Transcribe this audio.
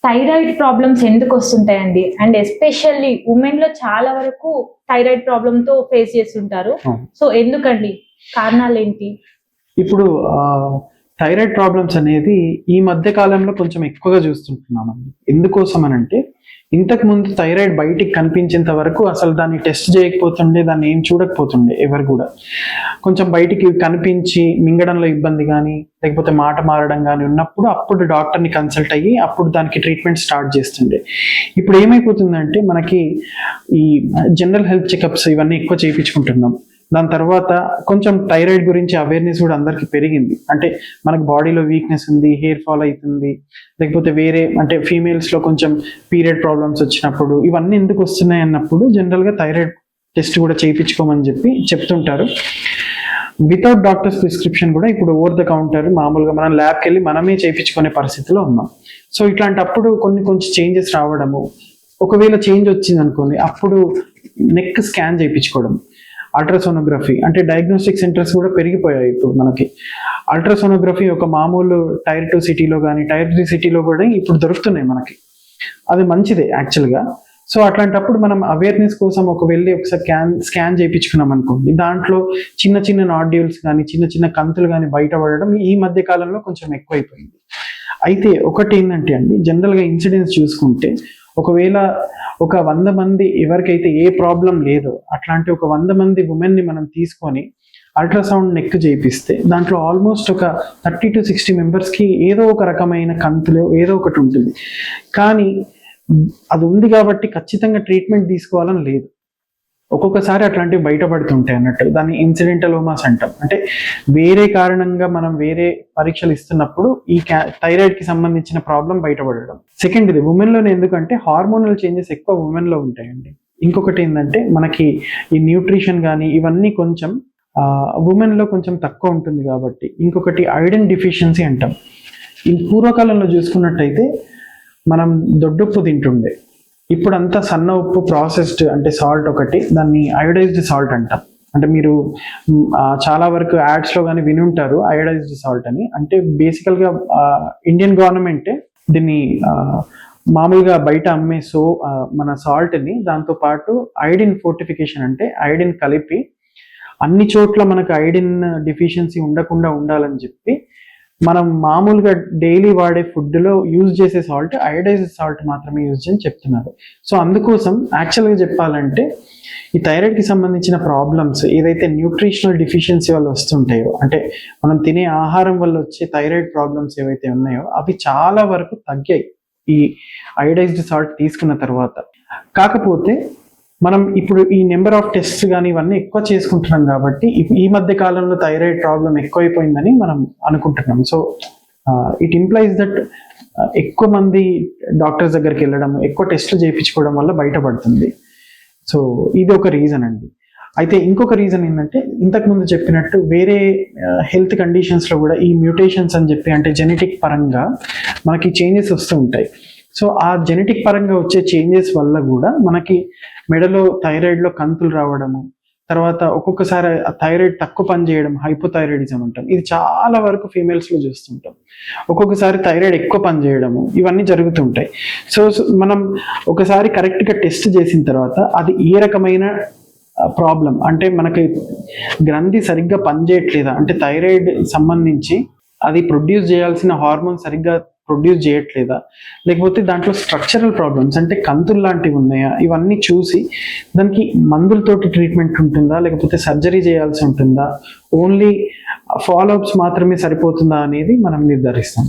Thyroid problems ఎందుకు వస్తుంటాయండి? And especially women లో చాలా వరకు థైరాయిడ్ ప్రాబ్లమ్ తో ఫేస్ చేస్తుంటారు. సో ఎందుకండి, కారణాలు ఏంటి? ఇప్పుడు థైరాయిడ్ ప్రాబ్లమ్స్ అనేది ఈ మధ్య కాలంలో కొంచెం ఎక్కువగా చూస్తుంటున్నామండి. ఎందుకోసం అనంటే, ఇంతకు ముందు థైరాయిడ్ బయటికి కనిపించేంత వరకు అసలు దాన్ని టెస్ట్ చేయకపోతుండే, దాన్ని ఏం చూడకపోతుండే ఎవరు కూడా. కొంచెం బయటికి కనిపించి మింగడంలో ఇబ్బంది కానీ, లేకపోతే మాట మారడం కానీ ఉన్నప్పుడు అప్పుడు డాక్టర్ని కన్సల్ట్ అయ్యి అప్పుడు దానికి ట్రీట్మెంట్ స్టార్ట్ చేస్తుండే. ఇప్పుడు ఏమైపోతుందంటే, మనకి ఈ జనరల్ హెల్త్ చెకప్స్ ఇవన్నీ ఎక్కువ చేయించుకుంటున్నాం. దాని తర్వాత కొంచెం థైరాయిడ్ గురించి అవేర్నెస్ కూడా అందరికి పెరిగింది. అంటే మనకు బాడీలో వీక్నెస్ ఉంది, హెయిర్ ఫాల్ అవుతుంది, లేకపోతే వేరే అంటే ఫీమేల్స్లో కొంచెం పీరియడ్ ప్రాబ్లమ్స్ వచ్చినప్పుడు ఇవన్నీ ఎందుకు వస్తున్నాయి అన్నప్పుడు జనరల్గా థైరాయిడ్ టెస్ట్ కూడా చేయించుకోమని చెప్తుంటారు. వితౌట్ డాక్టర్స్ ప్రిస్క్రిప్షన్ కూడా ఇప్పుడు ఓవర్ ద కౌంటర్ మామూలుగా మనం ల్యాబ్కి వెళ్ళి మనమే చేయించుకునే పరిస్థితిలో ఉన్నాం. సో ఇట్లాంటప్పుడు కొంచెం చేంజెస్ రావడము, ఒకవేళ చేంజ్ వచ్చింది అనుకోండి అప్పుడు నెక్ స్కాన్ చేయించుకోవడం, అల్ట్రాసోనోగ్రఫీ అంటే డయాగ్నోస్టిక్ సెంటర్స్ కూడా పెరిగిపోయాయి ఇప్పుడు మనకి. అల్ట్రాసోనోగ్రఫీ ఒక మామూలు టైర్ 2 సిటీలో కానీ టైర్ 3 సిటీలో కూడా ఇప్పుడు దొరుకుతున్నాయి మనకి. అది మంచిదే యాక్చువల్గా. సో అట్లాంటప్పుడు మనం అవేర్నెస్ కోసం ఒకసారి స్కాన్ చేయించుకున్నాం అనుకోండి, దాంట్లో చిన్న చిన్న నాడ్యూల్స్ కానీ చిన్న చిన్న కంతులు కానీ బయటపడడం ఈ మధ్య కాలంలో కొంచెం ఎక్కువైపోయింది. అయితే ఒకటి ఏంటంటే అండి, జనరల్గా ఇన్సిడెన్స్ చూసుకుంటే ఒకవేళ ఒక 100 మంది ఎవరికైతే ఏ ప్రాబ్లం లేదో అట్లాంటి ఒక 100 మంది ఉమెన్ని మనం తీసుకొని అల్ట్రాసౌండ్ నెక్ చేయిస్తే దాంట్లో ఆల్మోస్ట్ ఒక 30 to 60 మెంబర్స్కి ఏదో ఒక రకమైన కంతులు ఏదో ఒకటి ఉంటుంది. కానీ అది ఉంది కాబట్టి ఖచ్చితంగా ట్రీట్మెంట్ తీసుకోవాలని లేదు. ఒక్కొక్కసారి అట్లాంటివి బయటపడుతుంటాయి అన్నట్టు. దాన్ని ఇన్సిడెంటలోమాస్ అంటాం. అంటే వేరే కారణంగా మనం వేరే పరీక్షలు ఇస్తున్నప్పుడు ఈ థైరాయిడ్కి సంబంధించిన ప్రాబ్లం బయటపడడం. సెకండ్ ఇది ఉమెన్లోనే, ఎందుకంటే హార్మోనల్ చేంజెస్ ఎక్కువ ఉమెన్లో ఉంటాయండి. ఇంకొకటి ఏంటంటే మనకి ఈ న్యూట్రిషన్ కానీ ఇవన్నీ కొంచెం ఉమెన్లో కొంచెం తక్కువ ఉంటుంది కాబట్టి. ఇంకొకటి ఐరన్ డిఫిషియన్సీ అంటాం. ఈ పూర్వకాలంలో చూసుకున్నట్టయితే మనం దొడ్డుప్పు తింటుండే, ఇప్పుడు అంతా సన్న ఉప్పు ప్రాసెస్డ్ అంటే సాల్ట్ ఒకటి, దాన్ని అయోడైజ్డ్ సాల్ట్ అంటాం. అంటే మీరు చాలా వరకు యాడ్స్లో కానీ వినుంటారు అయోడైజ్డ్ సాల్ట్ అని. అంటే బేసికల్గా ఇండియన్ గవర్నమెంటే దీన్ని మామూలుగా బయట అమ్మే మన సాల్ట్ని దాంతోపాటు ఐడిన్ ఫోర్టిఫికేషన్ అంటే ఐడిన్ కలిపి అన్ని చోట్ల మనకు ఐడిన్ డిఫిషియన్సీ ఉండకుండా ఉండాలని చెప్పి మనం మామూలుగా డైలీ వాడే ఫుడ్లో యూజ్ చేసే సాల్ట్ అయోడైజ్డ్ సాల్ట్ మాత్రమే యూజ్ చేయని చెప్తున్నారు. సో అందుకోసం యాక్చువల్గా చెప్పాలంటే ఈ థైరాయిడ్కి సంబంధించిన ప్రాబ్లమ్స్ ఏదైతే న్యూట్రిషనల్ డిఫిషియన్సీ వల్ల వస్తుంటాయో, అంటే మనం తినే ఆహారం వల్ల వచ్చే థైరాయిడ్ ప్రాబ్లమ్స్ ఏవైతే ఉన్నాయో అవి చాలా వరకు తగ్గాయి ఈ అయోడైజ్డ్ సాల్ట్ తీసుకున్న తర్వాత. కాకపోతే మనం ఇప్పుడు ఈ నెంబర్ ఆఫ్ టెస్ట్స్ కానీ ఇవన్నీ ఎక్కువ చేసుకుంటున్నాం కాబట్టి ఈ మధ్య కాలంలో థైరాయిడ్ ప్రాబ్లం ఎక్కువైపోయిందని మనం అనుకుంటున్నాం. సో ఇట్ ఇంప్లైజ్ దట్ ఎక్కువ మంది డాక్టర్స్ దగ్గరికి వెళ్ళడం, ఎక్కువ టెస్టులు చేయించుకోవడం వల్ల బయటపడుతుంది. సో ఇది ఒక రీజన్ అండి. అయితే ఇంకొక రీజన్ ఏంటంటే, ఇంతకుముందు చెప్పినట్టు వేరే హెల్త్ కండిషన్స్లో కూడా ఈ మ్యూటేషన్స్ అని చెప్పి అంటే జెనెటిక్ పరంగా మనకి చేంజెస్ వస్తూ ఉంటాయి. సో ఆ జెనెటిక్ పరంగా వచ్చే చేంజెస్ వల్ల కూడా మనకి మెడలో థైరాయిడ్లో కంతులు రావడము, తర్వాత ఒక్కొక్కసారి థైరాయిడ్ తక్కువ పనిచేయడం, హైపోథైరాయిడిజం అంటాం. ఇది చాలా వరకు ఫీమేల్స్లో చూస్తుంటాం. ఒక్కొక్కసారి థైరాయిడ్ ఎక్కువ పనిచేయడము, ఇవన్నీ జరుగుతుంటాయి. సో మనం ఒకసారి కరెక్ట్గా టెస్ట్ చేసిన తర్వాత అది ఏ రకమైన ప్రాబ్లం అంటే మనకి గ్రంథి సరిగ్గా పనిచేయట్లేదా, అంటే థైరాయిడ్ సంబంధించి అది ప్రొడ్యూస్ చేయాల్సిన హార్మోన్ సరిగ్గా ప్రొడ్యూస్ చేయట్లేదా, లేకపోతే దాంట్లో స్ట్రక్చరల్ ప్రాబ్లమ్స్ అంటే కంతులు లాంటివి ఉన్నాయా, ఇవన్నీ చూసి దానికి మందులతోటి ట్రీట్మెంట్ ఉంటుందా, లేకపోతే సర్జరీ చేయాల్సి ఉంటుందా, ఓన్లీ ఫాలోఅప్స్ మాత్రమే సరిపోతుందా అనేది మనం నిర్ధారిస్తాం.